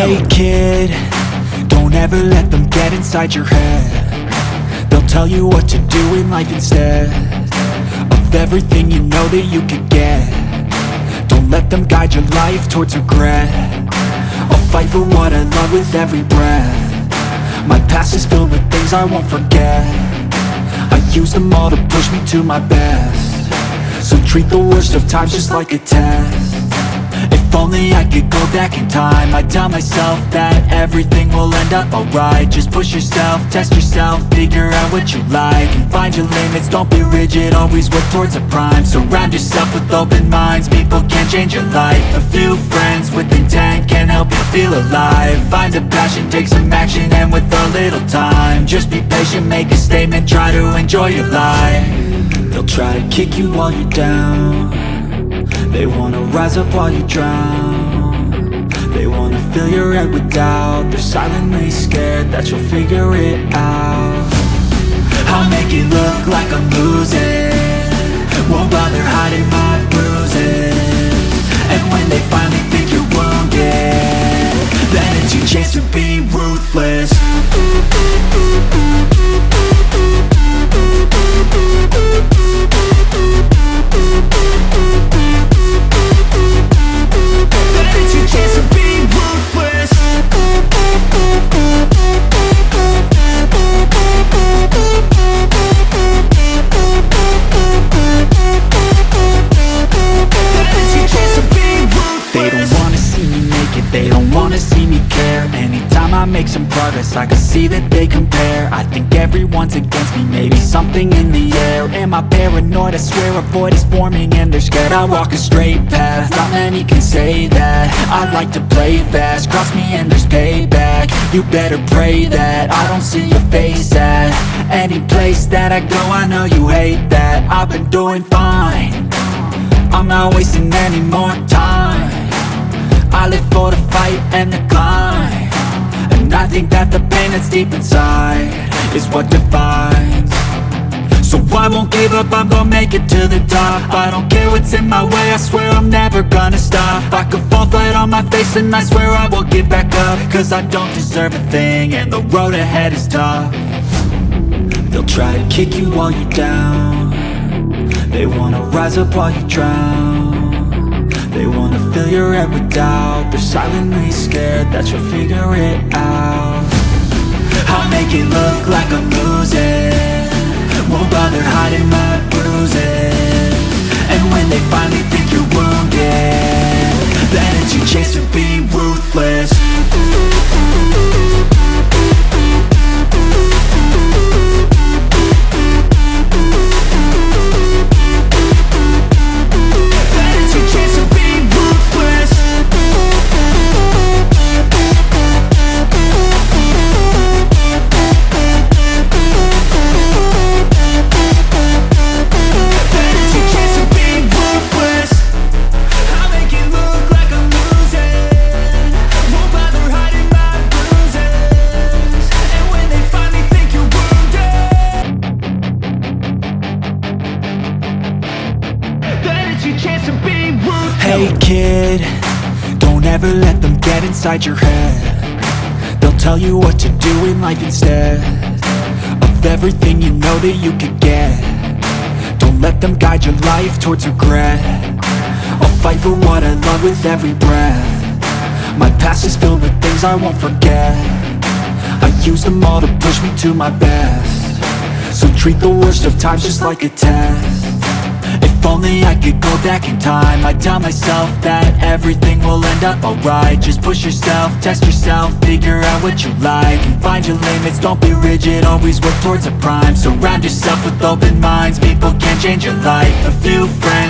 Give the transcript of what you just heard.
Hey kid, don't ever let them get inside your head. They'll tell you what to do in life instead of everything you know that you could get. Don't let them guide your life towards regret. I'll fight for what I love with every breath. My past is filled with things I won't forget. I use them all to push me to my best. So treat the worst of times just like a test. If only I could go back in time, I'd tell myself that everything will end up alright. Just push yourself, test yourself, figure out what you like, and find your limits, don't be rigid, always work towards a prime. Surround yourself with open minds, people can change your life. A few friends with intent can help you feel alive. Find a passion, take some action, and with a little time, just be patient, make a statement, try to enjoy your life. They'll try to kick you while you're down. They wanna rise up while you drown. They wanna fill your head with doubt. They're silently scared that you'll figure it out. I'll make it look like I'm losing, won't bother hiding my bruises. And when they finally think you're wounded, then it's your chance to be ruthless. They don't wanna see me care. Anytime I make some progress, I can see that they compare. I think everyone's against me, maybe something in the air. Am I paranoid? I swear a void is forming and they're scared. I walk a straight path, not many can say that. I like to play fast, cross me and there's payback. You better pray that I don't see your face at any place that I go. I know you hate that. I've been doing fine, I'm not wasting any more time. I live for the fight and the climb, and I think that the pain that's deep inside is what defines. So I won't give up, I'm gonna make it to the top. I don't care what's in my way, I swear I'm never gonna stop. I could fall flat on my face and I swear I will get back up, cause I don't deserve a thing and the road ahead is tough. They'll try to kick you while you're down. They wanna rise up while you drown. They wanna fill your head with doubt. They're silently scared that you'll figure it out. I'll make it look like I'm losing, won't bother hiding my bruises. And when they finally think you're wounded, then it's your chance to be ruthless. Hey kid, don't ever let them get inside your head. They'll tell you what to do in life instead of everything you know that you could get. Don't let them guide your life towards regret. I'll fight for what I love with every breath. My past is filled with things I won't forget. I use them all to push me to my best. So treat the worst of times just like a test. If only I could go back in time, I'd tell myself that everything will end up alright. Just push yourself, test yourself, figure out what you like, and find your limits, don't be rigid, always work towards a prime. Surround yourself with open minds, people can change your life. A few friends